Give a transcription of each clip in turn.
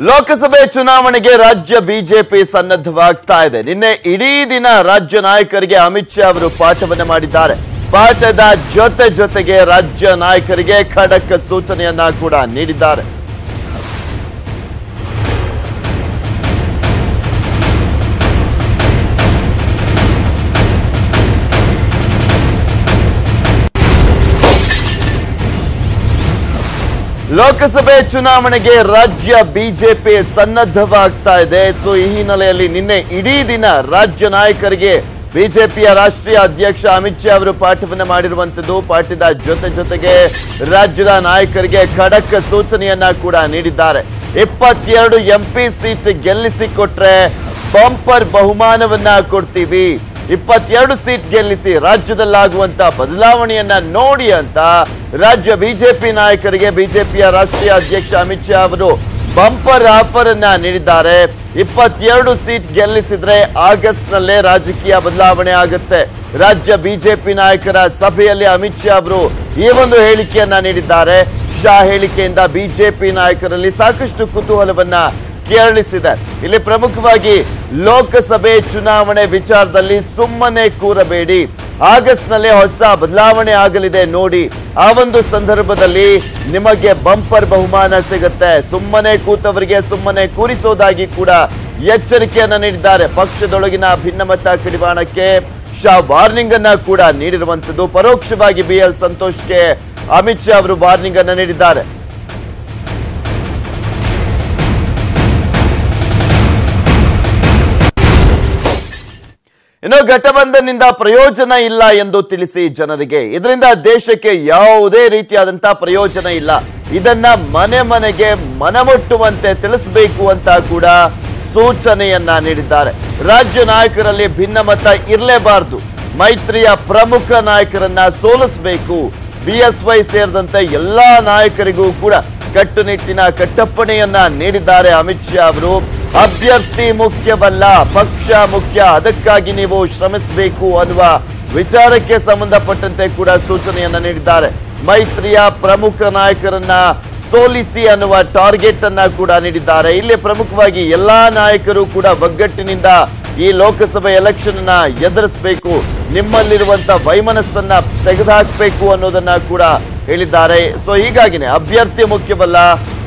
ಲೋಕಸಭೆ ಚುನಾವಣೆಗೆ ರಾಜ್ಯ ಬಿಜೆಪಿ ಸನ್ನದ್ಧವಾಗ್ತಾ ಇದೆ. ನಿನ್ನೆ ಇಡೀ ದಿನ ರಾಜ್ಯ ನಾಯಕರಿಗೆ ಅಮಿತ್ ಶಾ ಅವರು ಪಾಠವನ್ನ ಮಾಡಿದ್ದಾರೆ. ಪಾಠದ ಜೊತೆಗೆ ರಾಜ್ಯ ನಾಯಕರಿಗೆ ಖಡಕ್ ಸೂಚನೆಯನ್ನ ಕೂಡ ನೀಡಿದ್ದಾರೆ. ಲೋಕಸಭೆ ಚುನಾವಣೆಗೆ ರಾಜ್ಯ ಬಿಜೆಪಿ ಸನ್ನದ್ಧವಾಗ್ತಾ ಇದೆ. ಸೊ ಈ ಹಿನ್ನೆಲೆಯಲ್ಲಿ ನಿನ್ನೆ ಇಡೀ ದಿನ ರಾಜ್ಯ ನಾಯಕರಿಗೆ ಬಿಜೆಪಿಯ ರಾಷ್ಟ್ರೀಯ ಅಧ್ಯಕ್ಷ ಅಮಿತ್ ಶಾ ಅವರು ಪಾಠವನ್ನ ಮಾಡಿರುವಂತದ್ದು. ಪಾಠದ ಜೊತೆಗೆ ರಾಜ್ಯದ ನಾಯಕರಿಗೆ ಖಡಕ್ ಸೂಚನೆಯನ್ನ ಕೂಡ ನೀಡಿದ್ದಾರೆ. 22 ಎಂಪಿ ಸೀಟ್ ಗೆಲ್ಲಿಸಿಕೊಟ್ರೆ ಬಂಪರ್ ಬಹುಮಾನವನ್ನ ಕೊಡ್ತೀವಿ, 22 ಸೀಟ್ ಗೆಲ್ಲಿಸಿ ರಾಜ್ಯದಲ್ಲಾಗುವಂತ ಬದಲಾವಣೆಯನ್ನ ನೋಡಿ ಅಂತ ರಾಜ್ಯ ಬಿಜೆಪಿ ನಾಯಕರಿಗೆ ಬಿಜೆಪಿಯ ರಾಷ್ಟ್ರೀಯ ಅಧ್ಯಕ್ಷ ಅಮಿತ್ ಶಾ ಅವರು ಬಂಪರ್ ಆಫರ್ ಅನ್ನ ನೀಡಿದ್ದಾರೆ. 22 ಸೀಟ್ ಗೆಲ್ಲಿಸಿದ್ರೆ ಆಗಸ್ಟ್ ನಲ್ಲೇ ರಾಜಕೀಯ ಬದಲಾವಣೆ ಆಗುತ್ತೆ. ರಾಜ್ಯ ಬಿಜೆಪಿ ನಾಯಕರ ಸಭೆಯಲ್ಲಿ ಅಮಿತ್ ಶಾ ಅವರು ಈ ಒಂದು ಹೇಳಿಕೆಯನ್ನ ನೀಡಿದ್ದಾರೆ. ಶಾ ಹೇಳಿಕೆಯಿಂದ ಬಿಜೆಪಿ ನಾಯಕರಲ್ಲಿ ಸಾಕಷ್ಟು ಕುತೂಹಲವನ್ನ ಕೆರಳಿಸಿದೆ. ಇಲ್ಲಿ ಪ್ರಮುಖವಾಗಿ ಲೋಕಸಭೆ ಚುನಾವಣೆ ವಿಚಾರದಲ್ಲಿ ಸುಮ್ಮನೆ ಕೂರಬೇಡಿ, ಆಗಸ್ಟ್ ನಲ್ಲೇ ಹೊಸ ಬದಲಾವಣೆ ಆಗಲಿದೆ ನೋಡಿ, ಆ ಒಂದು ಸಂದರ್ಭದಲ್ಲಿ ನಿಮಗೆ ಬಂಪರ್ ಬಹುಮಾನ ಸಿಗುತ್ತೆ, ಸುಮ್ಮನೆ ಕೂತವರಿಗೆ ಸುಮ್ಮನೆ ಕೂರಿಸೋದಾಗಿ ಕೂಡ ಎಚ್ಚರಿಕೆಯನ್ನ ನೀಡಿದ್ದಾರೆ. ಪಕ್ಷದೊಳಗಿನ ಭಿನ್ನಮತ ಕಡಿವಾಣಕ್ಕೆ ಶಾ ವಾರ್ನಿಂಗ್ ಅನ್ನ ಕೂಡ ನೀಡಿರುವಂತದ್ದು. ಪರೋಕ್ಷವಾಗಿ BL ಸಂತೋಷ್ಗೆ ಅಮಿತ್ ಶಾ ಅವರು ವಾರ್ನಿಂಗ್ ಅನ್ನ ನೀಡಿದ್ದಾರೆ. ಇನ್ನು ಘಟಬಂಧನ್ನಿಂದ ಪ್ರಯೋಜನ ಇಲ್ಲ ಎಂದು ತಿಳಿಸಿ ಜನರಿಗೆ, ಇದರಿಂದ ದೇಶಕ್ಕೆ ಯಾವುದೇ ರೀತಿಯಾದಂತಹ ಪ್ರಯೋಜನ ಇಲ್ಲ, ಇದನ್ನ ಮನೆಗೆ ಮನಮುಟ್ಟುವಂತೆ ತಿಳಿಸಬೇಕು ಅಂತ ಕೂಡ ಸೂಚನೆಯನ್ನ ನೀಡಿದ್ದಾರೆ. ರಾಜ್ಯ ನಾಯಕರಲ್ಲಿ ಭಿನ್ನಮತ ಇರಲೇಬಾರದು, ಮೈತ್ರಿಯ ಪ್ರಮುಖ ನಾಯಕರನ್ನ ಸೋಲಿಸಬೇಕು. BSY ಸೇರಿದಂತೆ ಎಲ್ಲಾ ನಾಯಕರಿಗೂ ಕೂಡ ಕಟ್ಟುನಿಟ್ಟಿನ ಕಟ್ಟಪ್ಪಣೆಯನ್ನ ನೀಡಿದ್ದಾರೆ ಅಮಿತ್ ಶಾ ಅವರು. ಅಭ್ಯರ್ಥಿ ಮುಖ್ಯವಲ್ಲ, ಪಕ್ಷ ಮುಖ್ಯ, ಅದಕ್ಕಾಗಿ ನೀವು ಶ್ರಮಿಸಬೇಕು ಅನ್ನುವ ವಿಚಾರಕ್ಕೆ ಸಂಬಂಧಪಟ್ಟಂತೆ ಕೂಡ ಸೂಚನೆಯನ್ನ ನೀಡಿದ್ದಾರೆ. ಮೈತ್ರಿಯ ಪ್ರಮುಖ ನಾಯಕರನ್ನ ಸೋಲಿಸಿ ಅನ್ನುವ ಟಾರ್ಗೆಟ್ ಅನ್ನ ಕೂಡ ನೀಡಿದ್ದಾರೆ. ಇಲ್ಲಿ ಪ್ರಮುಖವಾಗಿ ಎಲ್ಲಾ ನಾಯಕರು ಕೂಡ ಒಗ್ಗಟ್ಟಿನಿಂದ ಈ ಲೋಕಸಭೆ ಎಲೆಕ್ಷನ್ ಅನ್ನ ಎದುರಿಸಬೇಕು, ನಿಮ್ಮಲ್ಲಿರುವಂತ ವೈಮನಸ್ಸನ್ನ ತೆಗೆದುಹಾಕಬೇಕು ಅನ್ನೋದನ್ನ ಕೂಡ ಹೇಳಿದ್ದಾರೆ. ಸೊ ಹೀಗಾಗಿನೇ ಅಭ್ಯರ್ಥಿ ಮುಖ್ಯವಲ್ಲ,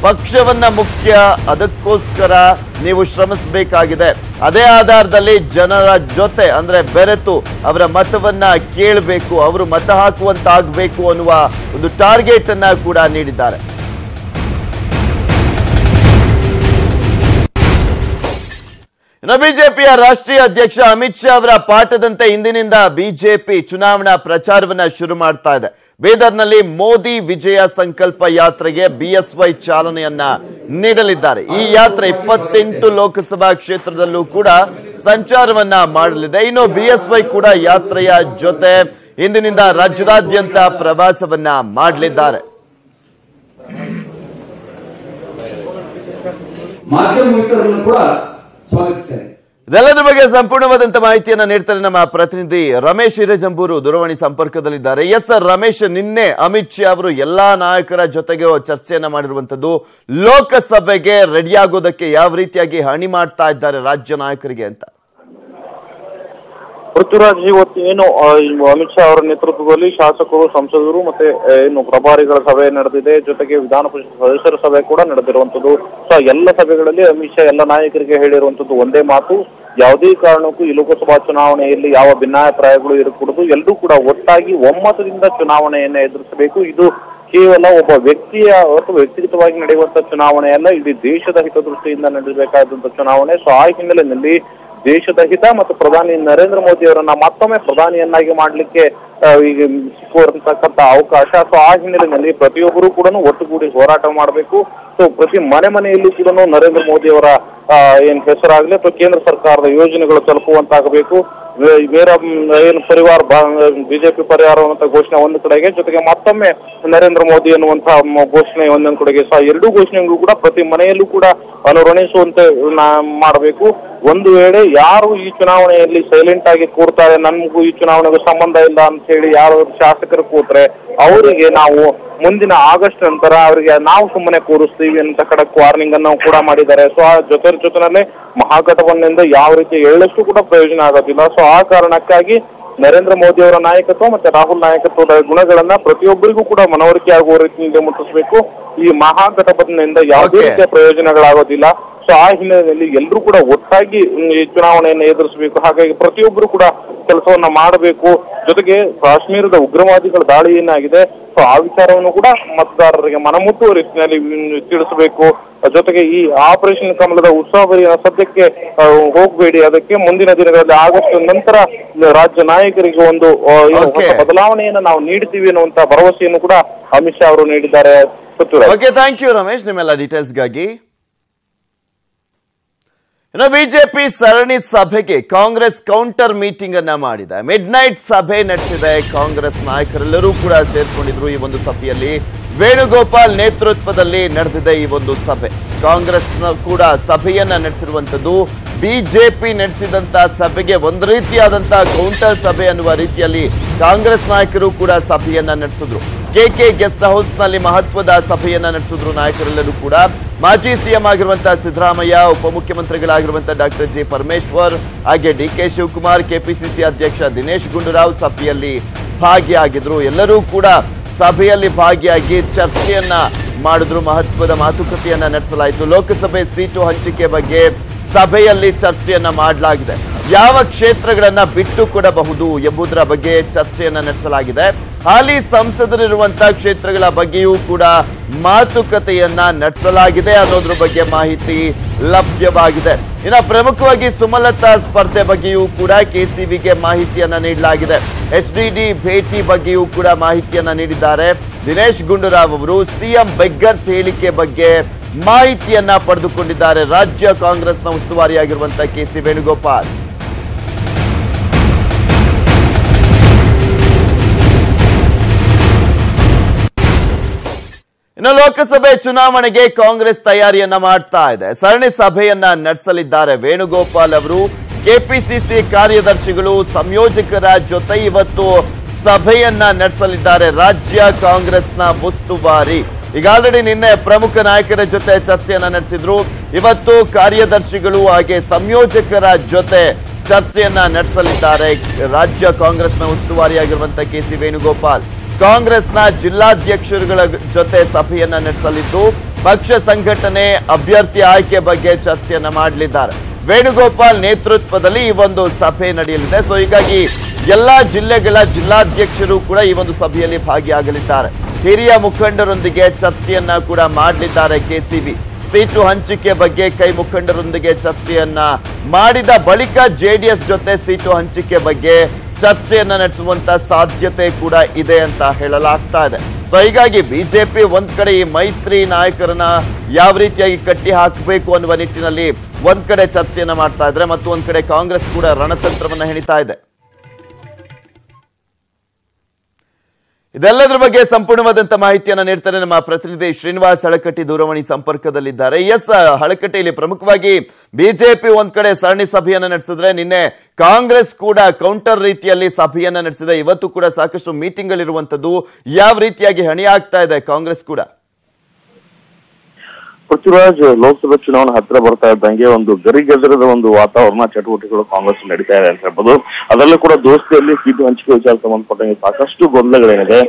ಪಕ್ಷವನ್ನ ಮುಖ್ಯ, ಅದಕ್ಕೋಸ್ಕರ ನೀವು ಶ್ರಮಿಸಬೇಕಾಗಿದೆ. ಅದೇ ಆಧಾರದಲ್ಲಿ ಜನರ ಜೊತೆ ಅಂದ್ರೆ ಬೆರೆತು ಅವರ ಮತವನ್ನ ಕೇಳಬೇಕು, ಅವರು ಮತ ಹಾಕುವಂತಾಗಬೇಕು ಅನ್ನುವ ಒಂದು ಟಾರ್ಗೆಟ್ ಅನ್ನ ಕೂಡ ನೀಡಿದ್ದಾರೆ. ಇನ್ನು ಬಿಜೆಪಿಯ ರಾಷ್ಟ್ರೀಯ ಅಧ್ಯಕ್ಷ ಅಮಿತ್ ಶಾ ಅವರ ಪಾಠದಂತೆ ಇಂದಿನಿಂದ ಬಿಜೆಪಿ ಚುನಾವಣಾ ಪ್ರಚಾರವನ್ನ ಶುರು ಮಾಡ್ತಾ ಇದೆ. ಬೀದರ್ನಲ್ಲಿ ಮೋದಿ ವಿಜಯ ಸಂಕಲ್ಪ ಯಾತ್ರೆಗೆ BSY ಚಾಲನೆಯನ್ನ ನೀಡಲಿದ್ದಾರೆ. ಈ ಯಾತ್ರೆ 28 ಲೋಕಸಭಾ ಕ್ಷೇತ್ರದಲ್ಲೂ ಕೂಡ ಸಂಚಾರವನ್ನ ಮಾಡಲಿದೆ. ಇನ್ನು BSY ಕೂಡ ಯಾತ್ರೆಯ ಜೊತೆ ಇಂದಿನಿಂದ ರಾಜ್ಯದಾದ್ಯಂತ ಪ್ರವಾಸವನ್ನ ಮಾಡಲಿದ್ದಾರೆ. ಇದೆಲ್ಲದರ ಬಗ್ಗೆ ಸಂಪೂರ್ಣವಾದಂತ ಮಾಹಿತಿಯನ್ನ ನೀಡ್ತಾರೆ ನಮ್ಮ ಪ್ರತಿನಿಧಿ ರಮೇಶ್ ಹಿರೇಜಂಬೂರು ದೂರವಾಣಿ ಸಂಪರ್ಕದಲ್ಲಿದ್ದಾರೆ. ಎಸ್ ಸರ್ ರಮೇಶ್, ನಿನ್ನೆ ಅಮಿತ್ ಶಾ ಅವರು ಎಲ್ಲಾ ನಾಯಕರ ಜೊತೆಗೆ ಚರ್ಚೆಯನ್ನ ಮಾಡಿರುವಂತದ್ದು, ಲೋಕಸಭೆಗೆ ರೆಡಿ ಆಗೋದಕ್ಕೆ ಯಾವ ರೀತಿಯಾಗಿ ಹಣಿ ಮಾಡ್ತಾ ಇದ್ದಾರೆ ರಾಜ್ಯ ನಾಯಕರಿಗೆ ಅಂತ? ಪೃಥ್ವಿರಾಜ್, ಇವತ್ತು ಏನು ಅಮಿತ್ ಶಾ ಅವರ ನೇತೃತ್ವದಲ್ಲಿ ಶಾಸಕರು, ಸಂಸದರು ಮತ್ತೆ ಏನು ಪ್ರಭಾರಿಗಳ ಸಭೆ ನಡೆದಿದೆ, ಜೊತೆಗೆ ವಿಧಾನ ಪರಿಷತ್ ಸದಸ್ಯರ ಸಭೆ ಕೂಡ ನಡೆದಿರುವಂತದ್ದು. ಸೊ ಎಲ್ಲ ಸಭೆಗಳಲ್ಲಿ ಅಮಿತ್ ಶಾ ಎಲ್ಲ ನಾಯಕರಿಗೆ ಹೇಳಿರುವಂತದ್ದು ಒಂದೇ ಮಾತು, ಯಾವುದೇ ಕಾರಣಕ್ಕೂ ಈ ಲೋಕಸಭಾ ಚುನಾವಣೆಯಲ್ಲಿ ಯಾವ ಭಿನ್ನಾಭಿಪ್ರಾಯಗಳು ಇರಕೂಡದು, ಎಲ್ಲರೂ ಕೂಡ ಒಟ್ಟಾಗಿ ಒಮ್ಮತದಿಂದ ಚುನಾವಣೆಯನ್ನ ಎದುರಿಸಬೇಕು. ಇದು ಕೇವಲ ಒಬ್ಬ ವ್ಯಕ್ತಿಯ ಅಥವಾ ವ್ಯಕ್ತಿಗತವಾಗಿ ನಡೆಯುವಂತ ಚುನಾವಣೆ ಅಲ್ಲ, ಇಡೀ ದೇಶದ ಹಿತದೃಷ್ಟಿಯಿಂದ ನಡೆಸಬೇಕಾದಂತ ಚುನಾವಣೆ. ಸೊ ಆ ಹಿನ್ನೆಲೆಯಲ್ಲಿ ದೇಶದ ಹಿತ ಮತ್ತು ಪ್ರಧಾನಿ ನರೇಂದ್ರ ಮೋದಿ ಅವರನ್ನ ಮತ್ತೊಮ್ಮೆ ಪ್ರಧಾನಿಯನ್ನಾಗಿ ಮಾಡ್ಲಿಕ್ಕೆ ಈಗ ಸಿಕ್ಕುವಂತಕ್ಕಂಥ ಅವಕಾಶ. ಸೊ ಆ ಹಿನ್ನೆಲೆಯಲ್ಲಿ ಪ್ರತಿಯೊಬ್ಬರು ಕೂಡ ಒಟ್ಟುಗೂಡಿ ಹೋರಾಟ ಮಾಡಬೇಕು. ಸೊ ಪ್ರತಿ ಮನೆಯಲ್ಲೂ ಕೂಡ ನರೇಂದ್ರ ಮೋದಿ ಅವರ ಏನ್ ಹೆಸರಾಗ್ಲಿ ಅಥವಾ ಕೇಂದ್ರ ಸರ್ಕಾರದ ಯೋಜನೆಗಳು ತಲುಪುವಂತಾಗಬೇಕು. ಏನು ಪರಿವಾರ ಬಿಜೆಪಿ ಪರಿವಾರ ಅಂತ ಘೋಷಣೆ ಒಂದು ಕಡೆಗೆ, ಜೊತೆಗೆ ಮತ್ತೊಮ್ಮೆ ನರೇಂದ್ರ ಮೋದಿ ಅನ್ನುವಂತಹ ಘೋಷಣೆ ಒಂದೊಂದು ಕಡೆಗೆ. ಸೊ ಎರಡೂ ಘೋಷಣೆಗಳು ಕೂಡ ಪ್ರತಿ ಮನೆಯಲ್ಲೂ ಕೂಡ ಅನುರಣಿಸುವಂತೆ ಮಾಡಬೇಕು. ಒಂದು ವೇಳೆ ಯಾರು ಈ ಚುನಾವಣೆಯಲ್ಲಿ ಸೈಲೆಂಟ್ ಆಗಿ ಕೂರ್ತಾರೆ, ನನ್ಗೂ ಈ ಚುನಾವಣೆಗೂ ಸಂಬಂಧ ಇಲ್ಲ ಅಂತ ಹೇಳಿ ಯಾರು ಶಾಸಕರು ಕೂತ್ರೆ ಅವರಿಗೆ ನಾವು ಮುಂದಿನ ಆಗಸ್ಟ್ ನಂತರ ಅವರಿಗೆ ನಾವು ಸುಮ್ಮನೆ ಕೂರಿಸ್ತೀವಿ ಅಂತ ಖಡಕ್ ವಾರ್ನಿಂಗ್ ಅನ್ನು ಕೂಡ ಮಾಡಿದ್ದಾರೆ. ಸೊ ಆ ಜೊತೆನಲ್ಲೇ ಮಹಾಗಠಬಂಧನದಿಂದ ಯಾವ ರೀತಿ ಎಳ್ಳಷ್ಟು ಕೂಡ ಪ್ರಯೋಜನ ಆಗೋದಿಲ್ಲ. ಸೊ ಆ ಕಾರಣಕ್ಕಾಗಿ ನರೇಂದ್ರ ಮೋದಿ ಅವರ ನಾಯಕತ್ವ ಮತ್ತೆ ರಾಹುಲ್ ನಾಯಕತ್ವದ ಗುಣಗಳನ್ನ ಪ್ರತಿಯೊಬ್ಬರಿಗೂ ಕೂಡ ಮನವರಿಕೆ ಆಗುವ ರೀತಿಯಲ್ಲಿ ಮುಟ್ಟಿಸಬೇಕು. ಈ ಮಹಾಗಠಬಂಧನದಿಂದ ಯಾವುದೇ ರೀತಿಯ ಪ್ರಯೋಜನಗಳಾಗೋದಿಲ್ಲ. ಸೊ ಆ ಹಿನ್ನೆಲೆಯಲ್ಲಿ ಎಲ್ಲರೂ ಕೂಡ ಒಟ್ಟಾಗಿ ಈ ಚುನಾವಣೆಯನ್ನು ಎದುರಿಸಬೇಕು. ಹಾಗಾಗಿ ಪ್ರತಿಯೊಬ್ಬರು ಕೂಡ ಕೆಲಸವನ್ನ ಮಾಡಬೇಕು. ಜೊತೆಗೆ ಕಾಶ್ಮೀರದ ಉಗ್ರವಾದಿಗಳ ದಾಳಿ ಏನಾಗಿದೆ, ಸೊ ಆ ವಿಚಾರವನ್ನು ಕೂಡ ಮತದಾರರಿಗೆ ಮನಮುಟ್ಟುವ ರೀತಿಯಲ್ಲಿ ತಿಳಿಸಬೇಕು. ಜೊತೆಗೆ ಈ ಆಪರೇಷನ್ ಕಮಲದ ಉತ್ಸಾಹ ಸದ್ಯಕ್ಕೆ ಹೋಗಬೇಡಿ, ಅದಕ್ಕೆ ಮುಂದಿನ ದಿನಗಳಲ್ಲಿ ಆಗಸ್ಟ್ ನಂತರ ರಾಜ್ಯ ನಾಯಕರಿಗೆ ಒಂದು ಬದಲಾವಣೆಯನ್ನು ನಾವು ನೀಡ್ತೀವಿ ಅನ್ನುವಂತ ಭರವಸೆಯನ್ನು ಕೂಡ ಅಮಿತ್ ಶಾ ಅವರು ನೀಡಿದ್ದಾರೆ. ಥ್ಯಾಂಕ್ ಯು ರಮೇಶ್ ನಿಮ್ಮೆಲ್ಲ ಡೀಟೇಲ್ಸ್ಗಾಗಿ. ಇನ್ನು ಬಿಜೆಪಿ ಸರಣಿ ಸಭೆಗೆ ಕಾಂಗ್ರೆಸ್ ಕೌಂಟರ್ ಮೀಟಿಂಗ್ ಅನ್ನ ಮಾಡಿದೆ. ಮಿಡ್ ನೈಟ್ ಸಭೆ ನಡೆಸಿದೆ. ಕಾಂಗ್ರೆಸ್ ನಾಯಕರೆಲ್ಲರೂ ಕೂಡ ಸೇರ್ಕೊಂಡಿದ್ರು ಈ ಒಂದು ಸಭೆಯಲ್ಲಿ. ವೇಣುಗೋಪಾಲ್ ನೇತೃತ್ವದಲ್ಲಿ ನಡೆದಿದೆ ಈ ಒಂದು ಸಭೆ. ಕಾಂಗ್ರೆಸ್ ಕೂಡ ಸಭೆಯನ್ನ ನಡೆಸಿರುವಂತದ್ದು. ಬಿಜೆಪಿ ನಡೆಸಿದಂತ ಸಭೆಗೆ ಒಂದು ರೀತಿಯಾದಂತಹ ಕೌಂಟರ್ ಸಭೆ ಅನ್ನುವ ರೀತಿಯಲ್ಲಿ ಕಾಂಗ್ರೆಸ್ ನಾಯಕರು ಕೂಡ ಸಭೆಯನ್ನ ನಡೆಸಿದ್ರು. ಕೆಕೆ ಗೆಸ್ಟ್ ಹೌಸ್ ನಲ್ಲಿ ಮಹತ್ವದ ಸಭೆಯನ್ನ ನಡೆಸಿದ್ರು ನಾಯಕರೆಲ್ಲರೂ ಕೂಡ. ಮಾಜಿ ಸಿಎಂ ಆಗಿರುವಂತಹ ಸಿದ್ದರಾಮಯ್ಯ, ಉಪಮುಖ್ಯಮಂತ್ರಿಗಳಾಗಿರುವಂತಹ ಡಾಕ್ಟರ್ ಜಿ ಪರಮೇಶ್ವರ್, ಹಾಗೆ ಡಿಕೆ ಶಿವಕುಮಾರ್, ಕೆಪಿಸಿಸಿ ಅಧ್ಯಕ್ಷ ದಿನೇಶ್ ಗುಂಡೂರಾವ್ ಸಭೆಯಲ್ಲಿ ಭಾಗಿಯಾಗಿದ್ರು. ಎಲ್ಲರೂ ಕೂಡ ಸಭೆಯಲ್ಲಿ ಭಾಗಿಯಾಗಿ ಚರ್ಚೆಯನ್ನ ಮಾಡಿದ್ರು. ಮಹತ್ವದ ಮಾತುಕತೆಯನ್ನ ನಡೆಸಲಾಯಿತು. ಲೋಕಸಭೆ ಸೀಟು ಹಂಚಿಕೆ ಬಗ್ಗೆ ಸಭೆಯಲ್ಲಿ ಚರ್ಚೆಯನ್ನ ಮಾಡಲಾಗಿದೆ. ಯಾವ ಕ್ಷೇತ್ರಗಳನ್ನ ಬಿಟ್ಟು ಕೊಡಬಹುದು ಎಂಬುದರ ಬಗ್ಗೆ ಚರ್ಚೆಯನ್ನ ನಡೆಸಲಾಗಿದೆ. ಹಾಲಿ ಸಂಸದರಿರುವಂತಹ ಕ್ಷೇತ್ರಗಳ ಬಗ್ಗೆಯೂ ಕೂಡ ಮಾತುಕತೆಯನ್ನ ನಡೆಸಲಾಗಿದೆ ಅನ್ನೋದ್ರ ಬಗ್ಗೆ ಮಾಹಿತಿ ಲಭ್ಯವಾಗಿದೆ. ಇನ್ನು ಪ್ರಮುಖವಾಗಿ ಸುಮಲತಾ ಸ್ಪರ್ಧೆ ಬಗ್ಗೆಯೂ ಕೂಡ ಕೆಸಿವಿಗೆ ಮಾಹಿತಿಯನ್ನ ನೀಡಲಾಗಿದೆ. HDD ಭೇಟಿ ಬಗ್ಗೆಯೂ ಕೂಡ ಮಾಹಿತಿಯನ್ನ ನೀಡಿದ್ದಾರೆ. ದಿನೇಶ್ ಗುಂಡೂರಾವ್ ಅವರು ಸಿಎಂ ಬೆಗ್ಗರ್ಸ್ ಹೇಳಿಕೆ ಬಗ್ಗೆ ಮಾಹಿತಿಯನ್ನ ಪಡೆದುಕೊಂಡಿದ್ದಾರೆ. ರಾಜ್ಯ ಕಾಂಗ್ರೆಸ್ನ ಉಸ್ತುವಾರಿಯಾಗಿರುವಂತಹ KC ವೇಣುಗೋಪಾಲ್. ಇನ್ನು ಲೋಕಸಭೆ ಚುನಾವಣೆಗೆ ಕಾಂಗ್ರೆಸ್ ತಯಾರಿಯನ್ನ ಮಾಡ್ತಾ ಇದೆ. ಸರಣಿ ಸಭೆಯನ್ನ ನಡೆಸಲಿದ್ದಾರೆ ವೇಣುಗೋಪಾಲ್ ಅವರು. ಕೆಪಿಸಿಸಿ ಕಾರ್ಯದರ್ಶಿಗಳು, ಸಂಯೋಜಕರ ಜೊತೆ ಇವತ್ತು ಸಭೆಯನ್ನ ನಡೆಸಲಿದ್ದಾರೆ ರಾಜ್ಯ ಕಾಂಗ್ರೆಸ್ನ ಉಸ್ತುವಾರಿ. ಈಗ ಆಲ್ರೆಡಿ ನಿನ್ನೆ ಪ್ರಮುಖ ನಾಯಕರ ಜೊತೆ ಚರ್ಚೆಯನ್ನ ನಡೆಸಿದ್ರು. ಇವತ್ತು ಕಾರ್ಯದರ್ಶಿಗಳು ಹಾಗೆ ಸಂಯೋಜಕರ ಜೊತೆ ಚರ್ಚೆಯನ್ನ ನಡೆಸಲಿದ್ದಾರೆ ರಾಜ್ಯ ಕಾಂಗ್ರೆಸ್ನ ಉಸ್ತುವಾರಿಯಾಗಿರುವಂತಹ KC ವೇಣುಗೋಪಾಲ್. ಕಾಂಗ್ರೆಸ್ನ ಜಿಲ್ಲಾಧ್ಯಕ್ಷರುಗಳ ಜೊತೆ ಸಭೆಯನ್ನ ನಡೆಸಲಿದ್ದು ಪಕ್ಷ ಸಂಘಟನೆ, ಅಭ್ಯರ್ಥಿ ಆಯ್ಕೆ ಬಗ್ಗೆ ಚರ್ಚೆಯನ್ನ ಮಾಡಲಿದ್ದಾರೆ. ವೇಣುಗೋಪಾಲ್ ನೇತೃತ್ವದಲ್ಲಿ ಈ ಒಂದು ಸಭೆ ನಡೆಯಲಿದೆ. ಸೊ ಹೀಗಾಗಿ ಎಲ್ಲಾ ಜಿಲ್ಲೆಗಳ ಜಿಲ್ಲಾಧ್ಯಕ್ಷರು ಕೂಡ ಈ ಒಂದು ಸಭೆಯಲ್ಲಿ ಭಾಗಿಯಾಗಲಿದ್ದಾರೆ. ಹಿರಿಯ ಮುಖಂಡರೊಂದಿಗೆ ಚರ್ಚೆಯನ್ನ ಕೂಡ ಮಾಡಲಿದ್ದಾರೆ KCV. ಸೀಟು ಹಂಚಿಕೆ ಬಗ್ಗೆ ಕೈ ಮುಖಂಡರೊಂದಿಗೆ ಚರ್ಚೆಯನ್ನ ಮಾಡಿದ ಬಳಿಕ JDS ಜೊತೆ ಸೀಟು ಹಂಚಿಕೆ ಬಗ್ಗೆ ಚರ್ಚೆಯನ್ನ ನಡೆಸುವಂತ ಸಾಧ್ಯತೆ ಕೂಡ ಇದೆ ಅಂತ ಹೇಳಲಾಗ್ತಾ ಇದೆ. ಸೊ ಹೀಗಾಗಿ ಬಿಜೆಪಿ ಒಂದ್ ಕಡೆ ಈ ಮೈತ್ರಿ ನಾಯಕರನ್ನ ಯಾವ ರೀತಿಯಾಗಿ ಕಟ್ಟಿ ಹಾಕಬೇಕು ಅನ್ನುವ ನಿಟ್ಟಿನಲ್ಲಿ ಒಂದ್ ಕಡೆ ಚರ್ಚೆಯನ್ನ ಮಾಡ್ತಾ ಇದ್ರೆ, ಮತ್ತು ಒಂದ್ ಕಡೆ ಕಾಂಗ್ರೆಸ್ ಕೂಡ ರಣತಂತ್ರವನ್ನ ಹೆಣಿತಾ ಇದೆ. ಇದೆಲ್ಲದರ ಬಗ್ಗೆ ಸಂಪೂರ್ಣವಾದಂತ ಮಾಹಿತಿಯನ್ನ ನೀಡ್ತಾರೆ ನಮ್ಮ ಪ್ರತಿನಿಧಿ ಶ್ರೀನಿವಾಸ್ ಹಳಕಟ್ಟಿ ದೂರವಾಣಿ ಸಂಪರ್ಕದಲ್ಲಿದ್ದಾರೆ. ಎಸ್ ಹಳಕಟ್ಟಿ, ಇಲ್ಲಿ ಪ್ರಮುಖವಾಗಿ ಬಿಜೆಪಿ ಒಂದ್ ಕಡೆ ಸರಣಿ ಸಭೆಯನ್ನ ನಡೆಸಿದ್ರೆ, ನಿನ್ನೆ ಕಾಂಗ್ರೆಸ್ ಕೂಡ ಕೌಂಟರ್ ರೀತಿಯಲ್ಲಿ ಸಭೆಯನ್ನ ನಡೆಸಿದೆ. ಇವತ್ತು ಕೂಡ ಸಾಕಷ್ಟು ಮೀಟಿಂಗ್ ಗಳಿರುವಂತದ್ದು. ಯಾವ ರೀತಿಯಾಗಿ ಹಣಿ ಆಗ್ತಾ ಇದೆ ಕಾಂಗ್ರೆಸ್ ಕೂಡ? ಪೃಥ್ವಿರಾಜ್, ಲೋಕಸಭೆ ಚುನಾವಣೆ ಹತ್ತಿರ ಬರ್ತಾ ಇದ್ದಂಗೆ ಒಂದು ಗರಿಗೆದರದ ಒಂದು ವಾತಾವರಣ, ಚಟುವಟಿಕೆಗಳು ಕಾಂಗ್ರೆಸ್ ನಡೀತಾ ಇದೆ ಅಂತ ಹೇಳ್ಬೋದು. ಅದರಲ್ಲೂ ಕೂಡ ದೋಸ್ತಿಯಲ್ಲಿ ಸೀಟು ಹಂಚಿಕೆ ವಿಚಾರ ಸಂಬಂಧಪಟ್ಟಂಗೆ ಸಾಕಷ್ಟು ಗೊಂದಲಗಳೇನಿದೆ.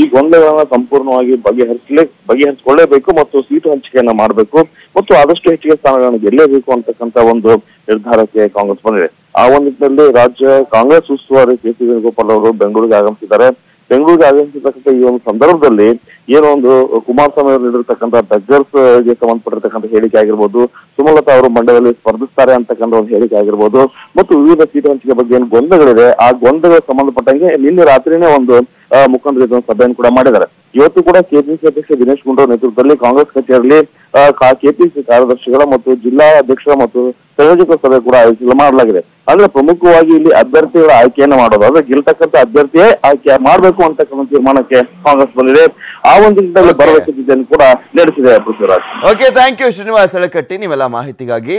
ಈ ಗೊಂದಲಗಳನ್ನ ಸಂಪೂರ್ಣವಾಗಿ ಬಗೆಹರಿಸಿಕೊಳ್ಳೇಬೇಕು ಮತ್ತು ಸೀಟು ಹಂಚಿಕೆಯನ್ನ ಮಾಡಬೇಕು ಮತ್ತು ಆದಷ್ಟು ಹೆಚ್ಚಿಗೆ ಸ್ಥಾನಗಳನ್ನು ಗೆಲ್ಲಲೇಬೇಕು ಅಂತಕ್ಕಂಥ ಒಂದು ನಿರ್ಧಾರಕ್ಕೆ ಕಾಂಗ್ರೆಸ್ ಬಂದಿದೆ. ಆ ಒಂದು ನಿಟ್ಟಿನಲ್ಲಿ ರಾಜ್ಯ ಕಾಂಗ್ರೆಸ್ ಉಸ್ತುವಾರಿ KC ವೇಣುಗೋಪಾಲ್ ಅವರು ಬೆಂಗಳೂರಿಗೆ ಆಗಮಿಸಿದ್ದಾರೆ. ಬೆಂಗಳೂರಿಗೆ ಆಗಮಿಸಿರ್ತಕ್ಕಂಥ ಈ ಒಂದು ಸಂದರ್ಭದಲ್ಲಿ ಏನೋ ಒಂದು ಕುಮಾರಸ್ವಾಮಿ ಅವರು ನೀಡಿರ್ತಕ್ಕಂಥ ಬೆಗ್ಗರ್ಸ್ ಗೆ ಸಂಬಂಧಪಟ್ಟಿರ್ತಕ್ಕಂಥ ಹೇಳಿಕೆ ಆಗಿರ್ಬೋದು, ಸುಮಲತಾ ಅವರು ಮಂಡ್ಯದಲ್ಲಿ ಸ್ಪರ್ಧಿಸ್ತಾರೆ ಅಂತಕ್ಕಂಥ ಒಂದು ಹೇಳಿಕೆ ಆಗಿರ್ಬೋದು, ಮತ್ತು ವಿವಿಧ ಸೀಟು ಹಂಚಿಕೆ ಬಗ್ಗೆ ಏನು ಗೊಂದಲಗಳಿದೆ, ಆ ಗೊಂದಲಗಳಿಗೆ ಸಂಬಂಧಪಟ್ಟಂಗೆ ನಿನ್ನೆ ರಾತ್ರಿನೇ ಒಂದು ಮುಖಂಡರ ಜೊತೆ ಸಭೆಯನ್ನು ಕೂಡ ಮಾಡಿದ್ದಾರೆ. ಇವತ್ತು ಕೂಡ ಕೆಪಿಸಿಸಿ ಅಧ್ಯಕ್ಷ ದಿನೇಶ್ ಗುಂಡೂರಾವ್ ನೇತೃತ್ವದಲ್ಲಿ ಕಾಂಗ್ರೆಸ್ ಕಚೇರಿಯಲ್ಲಿ ಕೆಪಿಸಿಸಿ ಕಾರ್ಯದರ್ಶಿಗಳ ಮತ್ತು ಜಿಲ್ಲಾ ಅಧ್ಯಕ್ಷರ ಮತ್ತು ಸಂಯೋಜಕರ ಸಭೆ ಕೂಡ ಮಾಡಲಾಗಿದೆ. ಅಂದ್ರೆ ಪ್ರಮುಖವಾಗಿ ಇಲ್ಲಿ ಅಭ್ಯರ್ಥಿಗಳ ಆಯ್ಕೆಯನ್ನು ಮಾಡೋದು, ಅಂದ್ರೆ ಗೆಲ್ತಕ್ಕಂಥ ಅಭ್ಯರ್ಥಿಯೇ ಆಯ್ಕೆ ಮಾಡಬೇಕು ಅಂತಕ್ಕಂಥ ತೀರ್ಮಾನಕ್ಕೆ ಕಾಂಗ್ರೆಸ್ ಬಂದಿದೆ. ಆ ಒಂದು ನಿಟ್ಟಿನಲ್ಲಿ ಭರವಸೆಯನ್ನು ಕೂಡ ನಡೆಸಿದೆ Prithviraj. Okay, thank you Srinivas Halakatti, ನೀವೆಲ್ಲ ಮಾಹಿತಿಗಾಗಿ.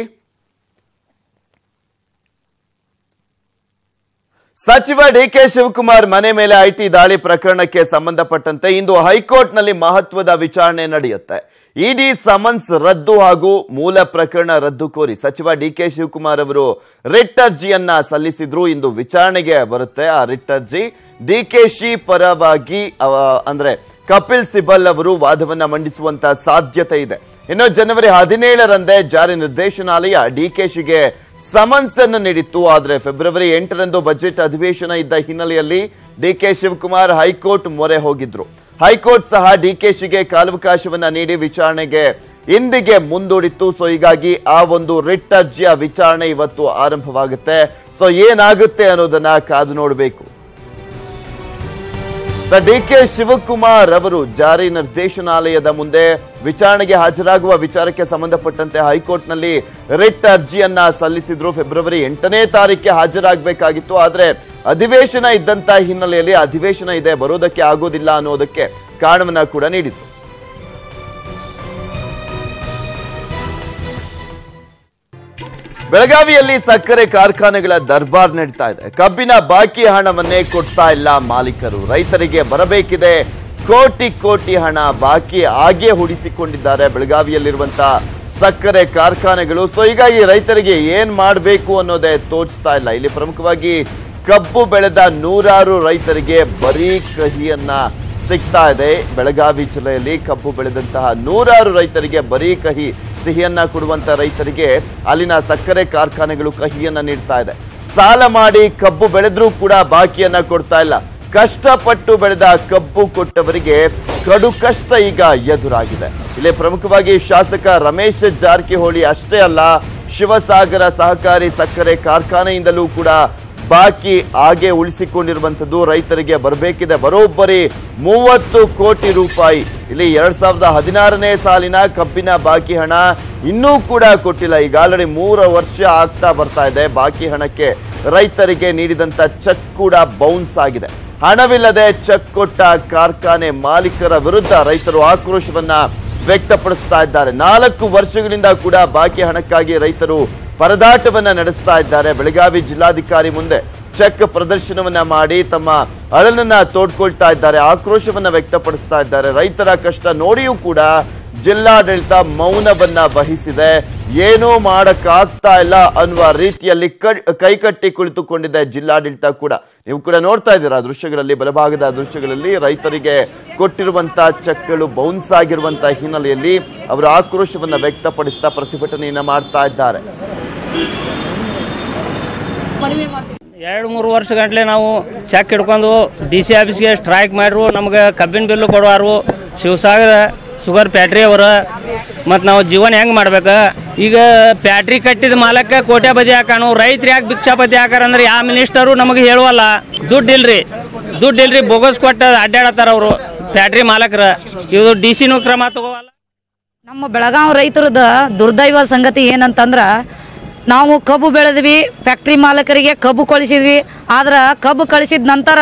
ಸಚಿವ ಡಿಕೆ ಶಿವಕುಮಾರ್ ಮನೆ ಮೇಲೆ ಐಟಿ ದಾಳಿ ಪ್ರಕರಣಕ್ಕೆ ಸಂಬಂಧಪಟ್ಟಂತೆ ಇಂದು ಹೈಕೋರ್ಟ್ನಲ್ಲಿ ಮಹತ್ವದ ವಿಚಾರಣೆ ನಡೆಯುತ್ತೆ. ಇಡಿ ಸಮನ್ಸ್ ರದ್ದು ಹಾಗೂ ಮೂಲ ಪ್ರಕರಣ ರದ್ದು ಕೋರಿ ಸಚಿವ ಡಿಕೆ ಶಿವಕುಮಾರ್ ಅವರು ರಿಟ್ ಅರ್ಜಿಯನ್ನ ಸಲ್ಲಿಸಿದ್ರು. ಇಂದು ವಿಚಾರಣೆಗೆ ಬರುತ್ತೆ ಆ ರಿಟ್ ಅರ್ಜಿ. ಡಿಕೆಶಿ ಪರವಾಗಿ ಅಂದ್ರೆ ಕಪಿಲ್ ಸಿಬಲ್ ಅವರು ವಾದವನ್ನ ಮಂಡಿಸುವಂತ ಸಾಧ್ಯತೆ ಇದೆ. ಇನ್ನು ಜನವರಿ 17ರಂದೇ ಜಾರಿ ನಿರ್ದೇಶನಾಲಯ ಡಿಕೆಶಿಗೆ ಸಮನ್ಸ್ ಅನ್ನು ನೀಡಿತ್ತು. ಆದರೆ ಫೆಬ್ರವರಿ 8ರಂದು ಬಜೆಟ್ ಅಧಿವೇಶನ ಇದ್ದ ಹಿನ್ನೆಲೆಯಲ್ಲಿ ಡಿಕೆ ಶಿವಕುಮಾರ್ ಹೈಕೋರ್ಟ್ ಮೊರೆ ಹೋಗಿದ್ರು. ಹೈಕೋರ್ಟ್ ಸಹ ಡಿಕೆಶಿಗೆ ಕಾಲಾವಕಾಶವನ್ನ ನೀಡಿ ವಿಚಾರಣೆಗೆ ಇಂದಿಗೆ ಮುಂದೂಡಿತ್ತು. ಸೊ ಹೀಗಾಗಿ ಆ ಒಂದು ರಿಟ್ ಅರ್ಜಿಯ ವಿಚಾರಣೆ ಇವತ್ತು ಆರಂಭವಾಗುತ್ತೆ. ಸೊ ಏನಾಗುತ್ತೆ ಅನ್ನೋದನ್ನ ಕಾದು ನೋಡಬೇಕು. ಡಿಕೆ ಶಿವಕುಮಾರ್ ಅವರು ಜಾರಿ ನಿರ್ದೇಶನಾಲಯದ ಮುಂದೆ ವಿಚಾರಣೆಗೆ ಹಾಜರಾಗುವ ವಿಚಾರಕ್ಕೆ ಸಂಬಂಧಪಟ್ಟಂತೆ ಹೈಕೋರ್ಟ್ನಲ್ಲಿ ರಿಟ್ ಅರ್ಜಿಯನ್ನ ಸಲ್ಲಿಸಿದ್ರು. ಫೆಬ್ರವರಿ 8ನೇ ತಾರೀಕಿಗೆ ಹಾಜರಾಗಬೇಕಾಗಿತ್ತು. ಆದ್ರೆ ಅಧಿವೇಶನ ಇದ್ದಂತ ಹಿನ್ನೆಲೆಯಲ್ಲಿ ಅಧಿವೇಶನ ಇದೆ, ಬರೋದಕ್ಕೆ ಆಗೋದಿಲ್ಲ ಅನ್ನೋದಕ್ಕೆ ಕಾರಣವನ್ನ ಕೂಡ ನೀಡಿತ್ತು. ಬೆಳಗಾವಿಯಲ್ಲಿ ಸಕ್ಕರೆ ಕಾರ್ಖಾನೆಗಳ ದರ್ಬಾರ್ ನಡೀತಾ ಇದೆ. ಕಬ್ಬಿನ ಬಾಕಿ ಹಣವನ್ನೇ ಕೊಡ್ತಾ ಇಲ್ಲ ಮಾಲೀಕರು. ರೈತರಿಗೆ ಬರಬೇಕಿದೆ ಕೋಟಿ ಕೋಟಿ ಹಣ ಬಾಕಿ ಹಾಗೆ ಹೂಡಿಸಿಕೊಂಡಿದ್ದಾರೆ ಬೆಳಗಾವಿಯಲ್ಲಿರುವಂತಹ ಸಕ್ಕರೆ ಕಾರ್ಖಾನೆಗಳು. ಸೊ ಹೀಗಾಗಿ ರೈತರಿಗೆ ಏನ್ ಮಾಡಬೇಕು ಅನ್ನೋದೇ ತೋಚ್ತಾ ಇಲ್ಲ. ಇಲ್ಲಿ ಪ್ರಮುಖವಾಗಿ ಕಬ್ಬು ಬೆಳೆದ ನೂರಾರು ರೈತರಿಗೆ ಬರೀ ಕಹಿಯನ್ನ ಸಿಗ್ತಾ ಇದೆ. ಬೆಳಗಾವಿ ಜಿಲ್ಲೆಯಲ್ಲಿ ಕಬ್ಬು ಬೆಳೆದಂತಹ ನೂರಾರು ರೈತರಿಗೆ ಬರೀ ಕಹಿ, ಸಿಹಿಯನ್ನ ಕೊಡುವಂತ ರೈತರಿಗೆ ಅಲ್ಲಿನ ಸಕ್ಕರೆ ಕಾರ್ಖಾನೆಗಳು ಕಹಿಯನ್ನ ನೀಡ್ತಾ ಇದೆ. ಸಾಲ ಮಾಡಿ ಕಬ್ಬು ಬೆಳೆದ್ರೂ ಕೂಡ ಬಾಕಿಯನ್ನ ಕೊಡ್ತಾ ಇಲ್ಲ. ಕಷ್ಟಪಟ್ಟು ಬೆಳೆದ ಕಬ್ಬು ಕೊಟ್ಟವರಿಗೆ ಕಡು ಕಷ್ಟ ಈಗ ಎದುರಾಗಿದೆ. ಇಲ್ಲಿ ಪ್ರಮುಖವಾಗಿ ಶಾಸಕ ರಮೇಶ್ ಜಾರಕಿಹೊಳಿ ಅಷ್ಟೇ ಅಲ್ಲ, ಶಿವಸಾಗರ ಸಹಕಾರಿ ಸಕ್ಕರೆ ಕಾರ್ಖಾನೆಯಿಂದಲೂ ಕೂಡ ಬಾಕಿ ಹಾಗೆ ಉಳಿಸಿಕೊಂಡಿರುವಂತದ್ದು. ರೈತರಿಗೆ ಬರಬೇಕಿದೆ ಬರೋಬ್ಬರಿ 30 ಕೋಟಿ ರೂಪಾಯಿ. ಇಲ್ಲಿ 2016ನೇ ಸಾಲಿನ ಕಬ್ಬಿನ ಬಾಕಿ ಹಣ ಇನ್ನೂ ಕೂಡ ಕೊಟ್ಟಿಲ್ಲ. ಈಗ ಆಲ್ರೆಡಿ 3 ವರ್ಷ ಆಗ್ತಾ ಬರ್ತಾ ಇದೆ. ಬಾಕಿ ಹಣಕ್ಕೆ ರೈತರಿಗೆ ನೀಡಿದಂತ ಚೆಕ್ ಕೂಡ ಬೌನ್ಸ್ ಆಗಿದೆ. ಹಣವಿಲ್ಲದೆ ಚೆಕ್ ಕೊಟ್ಟ ಕಾರ್ಖಾನೆ ಮಾಲೀಕರ ವಿರುದ್ಧ ರೈತರು ಆಕ್ರೋಶವನ್ನ ವ್ಯಕ್ತಪಡಿಸ್ತಾ ಇದ್ದಾರೆ. 4 ವರ್ಷಗಳಿಂದ ಕೂಡ ಬಾಕಿ ಹಣಕ್ಕಾಗಿ ರೈತರು ಪರದಾಟವನ್ನ ನಡೆಸ್ತಾ ಇದ್ದಾರೆ. ಬೆಳಗಾವಿ ಜಿಲ್ಲಾಧಿಕಾರಿ ಮುಂದೆ ಚೆಕ್ ಪ್ರದರ್ಶನವನ್ನ ಮಾಡಿ ತಮ್ಮ ಅಳಲನ್ನ ತೋಡ್ಕೊಳ್ತಾ ಇದ್ದಾರೆ, ಆಕ್ರೋಶವನ್ನ ವ್ಯಕ್ತಪಡಿಸ್ತಾ ಇದ್ದಾರೆ. ರೈತರ ಕಷ್ಟ ನೋಡಿಯೂ ಕೂಡ ಜಿಲ್ಲಾಡಳಿತ ಮೌನವನ್ನ ವಹಿಸಿದೆ. ಏನೂ ಮಾಡಕ್ಕಾಗ್ತಾ ಇಲ್ಲ ಅನ್ನುವ ರೀತಿಯಲ್ಲಿ ಕೈಕಟ್ಟಿ ಕುಳಿತುಕೊಂಡಿದೆ ಜಿಲ್ಲಾಡಳಿತ ಕೂಡ. ನೀವು ಕೂಡ ನೋಡ್ತಾ ಇದ್ದೀರಾ ದೃಶ್ಯಗಳಲ್ಲಿ, ಬಲಭಾಗದ ದೃಶ್ಯಗಳಲ್ಲಿ ರೈತರಿಗೆ ಕೊಟ್ಟಿರುವಂತಹ ಚೆಕ್ಗಳು ಬೌನ್ಸ್ ಆಗಿರುವಂತಹ ಹಿನ್ನೆಲೆಯಲ್ಲಿ ಅವರು ಆಕ್ರೋಶವನ್ನ ವ್ಯಕ್ತಪಡಿಸ್ತಾ ಪ್ರತಿಭಟನೆಯನ್ನ ಮಾಡ್ತಾ ಇದ್ದಾರೆ. 2-3 ವರ್ಷ ಗಂಟಲೆ ನಾವು ಚೆಕ್ ಹಿಡ್ಕೊಂಡು DC ಆಫೀಸ್ಗೆ ಸ್ಟ್ರೈಕ್ ಮಾಡ್ರು. ನಮ್ಗೆ ಕಬ್ಬಿನ ಬಿಲ್ಲು ಕೊಡುವಾರು, ಶಿವಸಾಗರ ಶುಗರ್ ಫ್ಯಾಕ್ಟ್ರಿ ಅವರು. ಮತ್ತು ನಾವು ಜೀವನ ಹೆಂಗೆ ಮಾಡ್ಬೇಕು? ಈಗ ಫ್ಯಾಕ್ಟ್ರಿ ಕಟ್ಟಿದ ಮಾಲಕ್ಕೆ ಕೋಟೆ ಬದಿ ಹಾಕೋಣ. ರೈತರು ಯಾಕೆ ಭಿಕ್ಷಾಪತಿ ಹಾಕಾರಂದ್ರೆ ಯಾವ ಮಿನಿಸ್ಟರು ನಮಗೆ ಹೇಳುವಲ್ಲ. ದುಡ್ಡು ಇಲ್ರಿ ಬೋಗಸ್ ಕೊಟ್ಟು ಅಡ್ಡಾಡತ್ತಾರ ಅವರು ಫ್ಯಾಕ್ಟ್ರಿ ಮಾಲಕರು. ಇವರು DC ಕ್ರಮ ತಗೋವಲ್ಲ. ನಮ್ಮ ಬೆಳಗಾವಿ ರೈತರದ ದುರ್ದೈವ ಸಂಗತಿ ಏನಂತಂದ್ರೆ, ನಾವು ಕಬ್ಬು ಬೆಳೆದ್ವಿ, ಫ್ಯಾಕ್ಟ್ರಿ ಮಾಲಕರಿಗೆ ಕಬ್ಬು ಕಳಿಸಿದ್ವಿ. ಆದ್ರೆ ಕಬ್ಬು ಕಳಿಸಿದ ನಂತರ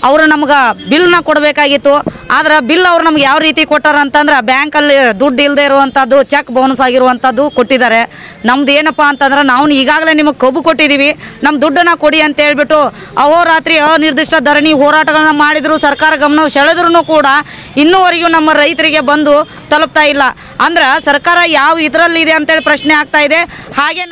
ಅವರು ನಮ್ಗೆ ಬಿಲ್ನ ಕೊಡಬೇಕಾಗಿತ್ತು. ಆದ್ರೆ ಬಿಲ್ ಅವ್ರು ನಮ್ಗೆ ಯಾವ ರೀತಿ ಕೊಟ್ಟಾರ ಅಂತಂದ್ರೆ, ಬ್ಯಾಂಕಲ್ಲಿ ದುಡ್ಡು ಇಲ್ಲದೆ ಇರುವಂಥದ್ದು, ಚೆಕ್ ಬೋನಸ್ ಆಗಿರುವಂಥದ್ದು ಕೊಟ್ಟಿದ್ದಾರೆ. ನಮ್ದು ಏನಪ್ಪ ಅಂತಂದ್ರೆ, ನಾವು ಈಗಾಗಲೇ ನಿಮಗೆ ಕಬ್ಬು ಕೊಟ್ಟಿದ್ದೀವಿ, ನಮ್ಮ ದುಡ್ಡನ್ನು ಕೊಡಿ ಅಂತ ಹೇಳ್ಬಿಟ್ಟು ಅಹೋರಾತ್ರಿ ಅನಿರ್ದಿಷ್ಟ ಧರಣಿ ಹೋರಾಟಗಳನ್ನ ಮಾಡಿದ್ರು. ಸರ್ಕಾರ ಗಮನ ಸೆಳೆದ್ರೂ ಕೂಡ ಇನ್ನೂವರೆಗೂ ನಮ್ಮ ರೈತರಿಗೆ ಬಂದು ತಲುಪ್ತಾ ಇಲ್ಲ. ಅಂದ್ರೆ ಸರ್ಕಾರ ಯಾವ ಇದರಲ್ಲಿದೆ ಅಂತೇಳಿ ಪ್ರಶ್ನೆ ಆಗ್ತಾ ಇದೆ. ಹಾಗೆ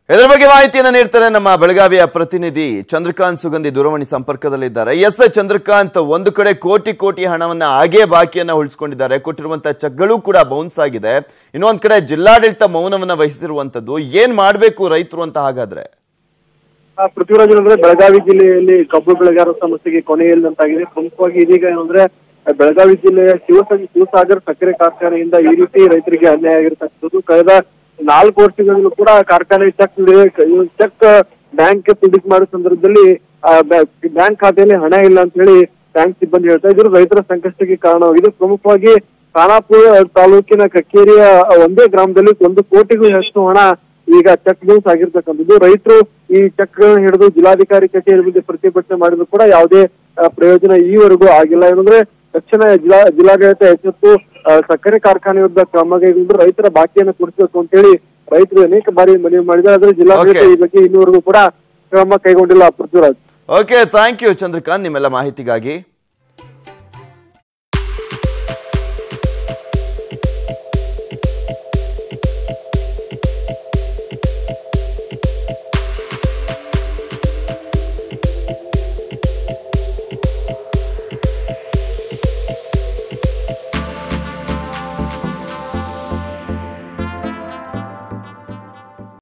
ಇದರ ಬಗ್ಗೆ ಮಾಹಿತಿಯನ್ನು ನೀಡ್ತಾರೆ ನಮ್ಮ ಬೆಳಗಾವಿಯ ಪ್ರತಿನಿಧಿ ಚಂದ್ರಕಾಂತ್ ಸುಗಂಧಿ ದೂರವಾಣಿ ಸಂಪರ್ಕದಲ್ಲಿದ್ದಾರೆ. ಎಸ್ ಚಂದ್ರಕಾಂತ್, ಒಂದು ಕಡೆ ಕೋಟಿ ಕೋಟಿ ಹಣವನ್ನ ಹಾಗೆ ಬಾಕಿಯನ್ನ ಉಳಿಸಿಕೊಂಡಿದ್ದಾರೆ, ಕೊಟ್ಟಿರುವಂತಹ ಚೆಕ್ಗಳು ಕೂಡ ಬೌನ್ಸ್ ಆಗಿದೆ. ಇನ್ನೊಂದ್ ಕಡೆ ಜಿಲ್ಲಾಡಳಿತ ಮೌನವನ್ನ ವಹಿಸಿರುವಂತದ್ದು. ಏನ್ ಮಾಡ್ಬೇಕು ರೈತರು ಅಂತ ಹಾಗಾದ್ರೆ? ಪೃಥ್ವಿರಾಜ್ ಅಂದ್ರೆ ಬೆಳಗಾವಿ ಜಿಲ್ಲೆಯಲ್ಲಿ ಕಬ್ಬು ಬೆಳೆಗಾರರ ಸಮಸ್ಯೆಗೆ ಕೊನೆ ಇಲ್ಲದಂತಾಗಿದೆ. ಪ್ರಮುಖವಾಗಿ ಇದೀಗ ಏನಂದ್ರೆ, ಬೆಳಗಾವಿ ಜಿಲ್ಲೆಯ ಶಿವಸಾಗರ್ ಸಕ್ಕರೆ ಕಾರ್ಖಾನೆಯಿಂದ ಈ ರೀತಿ ರೈತರಿಗೆ ಅನ್ಯಾಯ ಆಗಿರತಕ್ಕಂಥದ್ದು. ಕಳೆದ 4 ವರ್ಷಗಳಿಂದಲೂ ಕೂಡ ಕಾರ್ಖಾನೆ ಚೆಕ್ ಬ್ಯಾಂಕ್ ಪಿಡಿಟ್ ಮಾಡೋ ಸಂದರ್ಭದಲ್ಲಿ ಬ್ಯಾಂಕ್ ಖಾತೆಯಲ್ಲಿ ಹಣ ಇಲ್ಲ ಅಂತ ಹೇಳಿ ಬ್ಯಾಂಕ್ ಸಿಬ್ಬಂದಿ ಹೇಳ್ತಾ ಇದ್ರು. ರೈತರ ಸಂಕಷ್ಟಕ್ಕೆ ಕಾರಣವಾಗಿದೆ. ಪ್ರಮುಖವಾಗಿ ಖಾನಾಪುರ ತಾಲೂಕಿನ ಕಕ್ಕೇರಿಯ ಒಂದೇ ಗ್ರಾಮದಲ್ಲಿ 1 ಕೋಟಿಗೂ ಹೆಚ್ಚು ಹಣ ಈಗ ಚೆಕ್ ಬೌನ್ಸ್ ಆಗಿರ್ತಕ್ಕಂಥದ್ದು. ರೈತರು ಈ ಚೆಕ್ ಹಿಡಿದು ಜಿಲ್ಲಾಧಿಕಾರಿ ಕಚೇರಿ ಮುಂದೆ ಪ್ರತಿಭಟನೆ ಮಾಡಿದ್ರು ಕೂಡ ಯಾವುದೇ ಪ್ರಯೋಜನ ಈವರೆಗೂ ಆಗಿಲ್ಲ. ಏನಂದ್ರೆ ತಕ್ಷಣ ಜಿಲ್ಲಾಡಳಿತ ಎಚ್ಚೆತ್ತು ಸಕ್ಕರೆ ಕಾರ್ಖಾನೆ ವಿರುದ್ಧ ಕ್ರಮ ಕೈಗೊಂಡು ರೈತರ ಬಾಕಿಯನ್ನು ಕೊಡಿಸಬೇಕು ಅಂತ ಹೇಳಿ ರೈತರು ಅನೇಕ ಬಾರಿ ಮನವಿ ಮಾಡಿದ್ದಾರೆ. ಆದ್ರೆ ಜಿಲ್ಲಾಡಳಿತ ಈ ಬಗ್ಗೆ ಇನ್ನೂವರೆಗೂ ಕೂಡ ಕ್ರಮ ಕೈಗೊಂಡಿಲ್ಲ. Prithviraj. Okay, thank you Chandrakant ನಿಮ್ಮೆಲ್ಲ ಮಾಹಿತಿಗಾಗಿ.